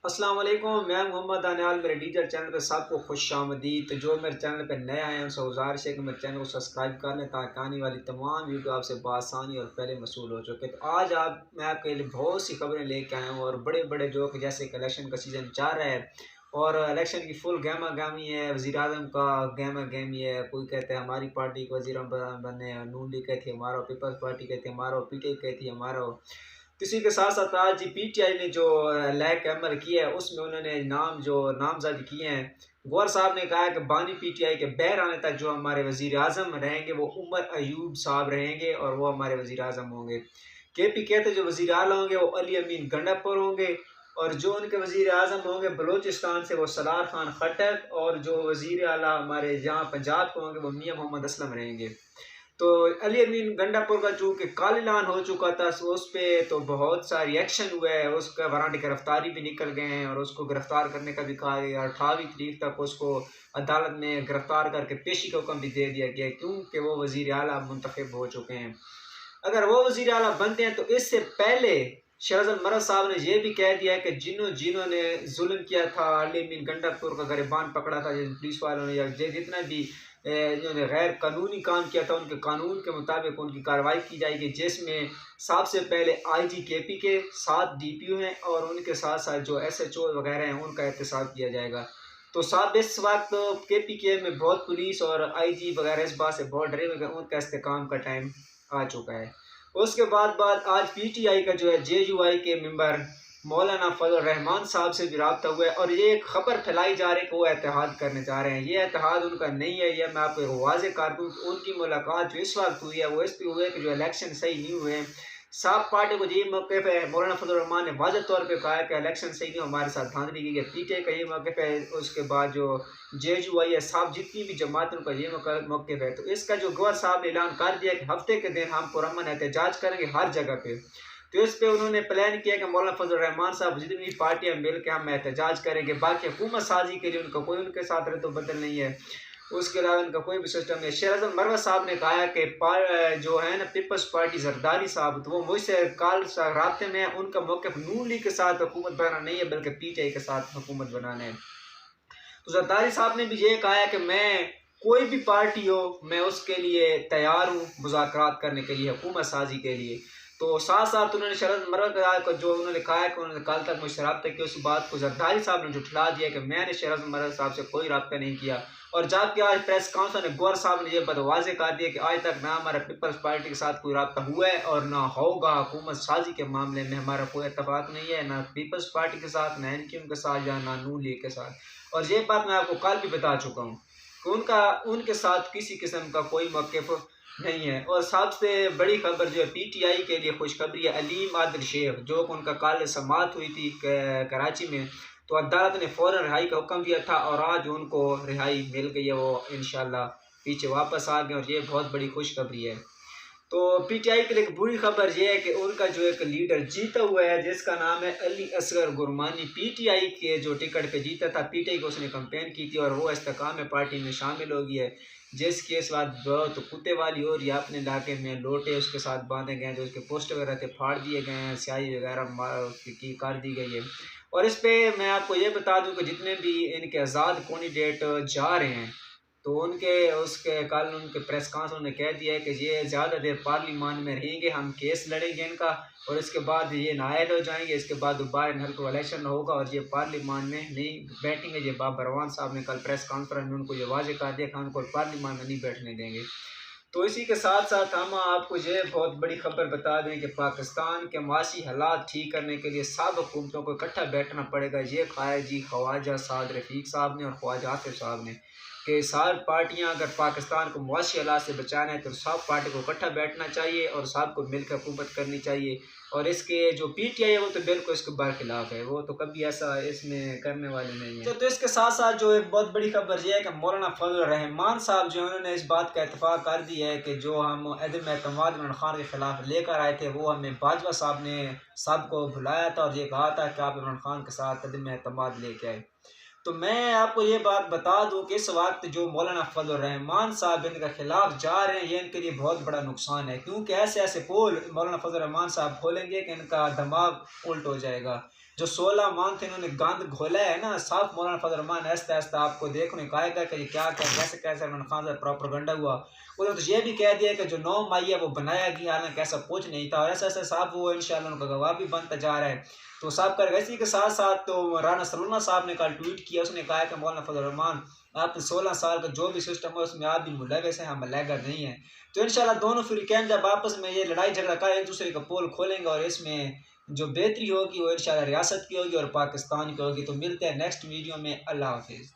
अस्सलाम वालेकुम, मैं मोहम्मद अनाल। मेरे डीजल चैनल पे सबको खुशामदीद। तो जो मेरे चैनल पे नए आए हैं उनसे गुजारिश है कि मेरे चैनल को सब्सक्राइब कर लें ताकि आने वाली तमाम वीडियो आपसे बआसानी और पहले मसूल हो चुके। तो आज मैं आपके लिए बहुत सी खबरें लेके आया हूँ और बड़े बड़े जो कि जैसे कि इलेक्शन का सीज़न चल रहा है और इलेक्शन की फुल गहमा गहमी है। वज़ीर आज़म का गहमा गहमी है। कोई कहते हैं हमारी पार्टी के वज़ीर बने, नून लीग कहती है हमारा, पीपल्स पार्टी कहती है हमारा, पीटीआई कहती है हमारा। इसी के साथ साथ आज पीटीआई ने जो लैक अमल किया है उसमें उन्होंने नामजद किए हैं। गौर साहब ने कहा है कि बानी पीटीआई के बहर आने तक जो हमारे वज़ीर आज़म रहेंगे वो उमर अयूब साहब रहेंगे और वो हमारे वज़ीर आज़म होंगे। केपी कहते जो वज़ीर आला होंगे वो अली अमीन गंडापुर होंगे और जो उनके वज़ीर आज़म होंगे बलूचिस्तान से वो सलार खान खट्टर और जो वज़ीर आला हमारे जहाँ पंजाब के होंगे वो मियाँ मोहम्मद असलम रहेंगे। तो अली अमीन गंडापुर का चूँकि कल ऐलान हो चुका था उस पर तो बहुत सा रिएक्शन हुआ है। उसका वारंट गिरफ्तारी भी निकल गए हैं और उसको गिरफ्तार करने का भी कहा गया। 18वीं तारीख तक उसको अदालत में गिरफ्तार करके पेशी का हुक्म भी दे दिया गया क्योंकि वो वज़ीर आला मुंतखब हो चुके हैं। अगर वो वज़ीर आला बनते हैं तो इससे पहले शहजाद मर्द साहब ने यह भी कह दिया है कि जिन्होंने जुल्म किया था, अली अमीन गंडापुर का गिरबान पकड़ा था, जिन पुलिस वालों ने या जितना भी जिन्होंने गैर कानूनी काम किया था उनके कानून के मुताबिक उनकी कार्रवाई की जाएगी, जिसमें सबसे पहले आईजी केपी के 7 डीपीओ हैं और उनके साथ साथ जो एसएचओ वगैरह हैं उनका एहतसाब किया जाएगा। तो साहब इस वक्त केपी के में बहुत पुलिस और आईजी वगैरह इस बात से बहुत डरे हुए उनका इस्तेकाम का टाइम आ चुका है। उसके बाद आज पीटीआई का जो है जेयूआई के मेंबर मौलाना फजल रहमान साहब से भी रब्ता हुआ है और ये एक खबर फैलाई जा रही है कि वो इत्तेहाद करने जा रहे हैं। ये इत्तेहाद उनका नहीं है, यह मैं आपको वाज़ेह कर दूँ। उनकी मुलाकात जो इस वक्त हुई है वो इस पर हुई है कि जो इलेक्शन सही नहीं हुए हैं। साफ पार्टी को ये मौके पर मौलाना फजल रहमान ने वाज़ेह तौर पर कहा है कि इलेक्शन सही नहीं, हमारे साथ धांधली की गई। पीटीआई का ये मौके है। उसके बाद जो जेयूआई है साहब जितनी भी जमात उनका ये मौके है। तो इसका जो गवर्नर साहब ने ऐलान कर दिया कि हफ्ते के दिन हम पुरअमन एहतजाज करेंगे हर जगह पे। तो इस पे उन्होंने प्लान किया कि मौलाना फजल रहमान साहब जितनी भी पार्टियां मिल के हम एहतजाज करेंगे। बाकी हुकूमत साजी के लिए उनका कोई उनके साथ रद्द-ओ-बदल नहीं है। उसके अलावा उनका कोई भी सिस्टम नहीं। शहजाद मरवत साहब ने कहा कि जो है ना पीपल्स पार्टी जरदारी साहब तो वो मुझसे कल राब्ते में उनका मौक़िफ़ नून लीग के साथ हुकूमत बनाना नहीं है बल्कि पीटीआई के साथ हुकूमत बनाना है। तो जरदारी साहब ने भी ये कहा है कि मैं कोई भी पार्टी हो मैं उसके लिए तैयार हूँ मुज़ाकरात करने के लिए, हुकूमत साजी के लिए। तो साथ साथ उन्होंने शरद मर्द को जो उन्होंने कहा है कि उन्होंने कल तक मुझसे रब्ता किया, उस बात को जरदारी साहब ने झुठला दिया कि मैंने शरद मर्द साहब से कोई रब्ता नहीं किया। और जबकि आज प्रेस काउंसिल में गौर साहब ने यह बात वाज़ेह कर दिया कि आज तक ना हमारा पीपल्स पार्टी के साथ कोई रब्ता हुआ है और ना होगा। हुकूमत साजी के मामले में हमारा कोई इत्तेफाक नहीं है, ना पीपल्स पार्टी के साथ, ना एनक्यूएम के साथ या ना नून लीग के साथ। और ये बात मैं आपको कल भी बता चुका हूँ कि उनके साथ किसी किस्म का कोई मौक़िफ़ नहीं है। और सबसे बड़ी खबर जो है पीटीआई के लिए खुशखबरी है। अलीम आदिल शेख जो उनका कल समाअत हुई थी कराची में, तो अदालत ने फ़ौरन रिहाई का हुक्म दिया था और आज उनको रिहाई मिल गई है। वो इंशाल्लाह पीछे वापस आ गए और ये बहुत बड़ी खुशखबरी है। तो पीटीआई के लिए एक बुरी खबर यह है कि उनका जो एक लीडर जीता हुआ है जिसका नाम है अली असगर गुरमानी, पीटीआई के जो टिकट पे जीता था। पीटीआई को उसने कंपेन की थी और वो इस्तेकाम पार्टी में शामिल हो गई है, जिसके इस बात बहुत कुत्ते वाली हो रही है। अपने इलाके में लोटे उसके साथ बांधे गए, जो उसके पोस्टर वगैरह थे फाड़ दिए गए हैं, स्याही वगैरह की कर दी गई है। और इस पर मैं आपको ये बता दूं कि जितने भी इनके आज़ाद कैंडिडेट जा रहे हैं तो उसके कल उनके प्रेस काउंसिल ने कह दिया है कि ये ज़्यादा देर पार्लियामान में रहेंगे, हम केस लड़ेंगे इनका और इसके बाद ये नाअहल हो जाएंगे। इसके बाद दोबारा इनका इलेक्शन होगा और ये पार्लियामान में नहीं बैठेंगे। ये बाबर रवान साहब ने कल प्रेस कॉन्फ्रेंस में उनको ये वाज़ेह कर दिया कि हम उनको पार्लियामान में नहीं बैठने देंगे। तो इसी के साथ साथ हम आपको ये बहुत बड़ी खबर बता दें कि पाकिस्तान के माशी हालात ठीक करने के लिए सब हुकूमतों को इकट्ठा बैठना पड़ेगा। ये ख्वाजा साद रफ़ीक साहब ने और ख्वाजा आसिफ साहब ने कि सारी पार्टियां अगर पाकिस्तान को मुआशी हालात से बचाना है तो सब पार्टी को इकट्ठा बैठना चाहिए और सबको मिलकर हुकूमत करनी चाहिए। और इसके जो पीटीआई है वो तो बिल्कुल इसके बरखिलाफ़ है, वो तो कभी ऐसा इसमें करने वाले नहीं है। तो इसके साथ साथ जो एक बहुत बड़ी खबर यह है कि मौलाना फजल रहमान साहब जो उन्होंने इस बात का इत्तफाक कर दिया है कि जो हम अदम एतमाद इमरान खान के ख़िलाफ़ लेकर आए थे वो हमें बाजवा साहब ने सबको बुलाया था और ये कहा था कि आप इमरान खान के साथ अदम एतमाद लेके आए। तो मैं आपको ये बात बता दूं कि इस वक्त जो मौलाना फजल रहमान साहब इनके खिलाफ जा रहे हैं ये इनके लिए बहुत बड़ा नुकसान है, क्योंकि ऐसे ऐसे पोल मौलाना फजल रहमान साहब खोलेंगे कि इनका दिमाग उल्ट हो जाएगा। जो 16 मान थे इन्होंने गंद घोला है ना, साफ मौलाना फजल रहमान ऐसा ऐसा आपको देखने को आएगा कि क्या क्या कैसे कैसे इमरान खान से प्रोपेगेंडा हुआ। उन्होंने तो ये भी कह दिया कि जो 9 मई है वो बनाया गया, हालांकि ऐसा कुछ नहीं था, और ऐसा ऐसा साहब वो इंशाल्लाह उनका गवाह भी बनता जा रहा है। तो साहब कर इसी के साथ साथ तो राना सलूना साहब ने कल ट्वीट किया, उसने कहा कि मौलाना फजल रहमान आप 16 साल का जो भी सिस्टम है उसमें आप भी मुलविस हैं, हम मुलविस नहीं है। तो इंशाल्लाह दोनों फिरकैन जब आपस में ये लड़ाई झगड़ा कर एक दूसरे का पोल खोलेंगे और इसमें जो बेहतरी होगी वो इंशाल्लाह रियासत की होगी और पाकिस्तान की होगी। तो मिलते हैं नेक्स्ट वीडियो में। अल्लाह हाफिज़।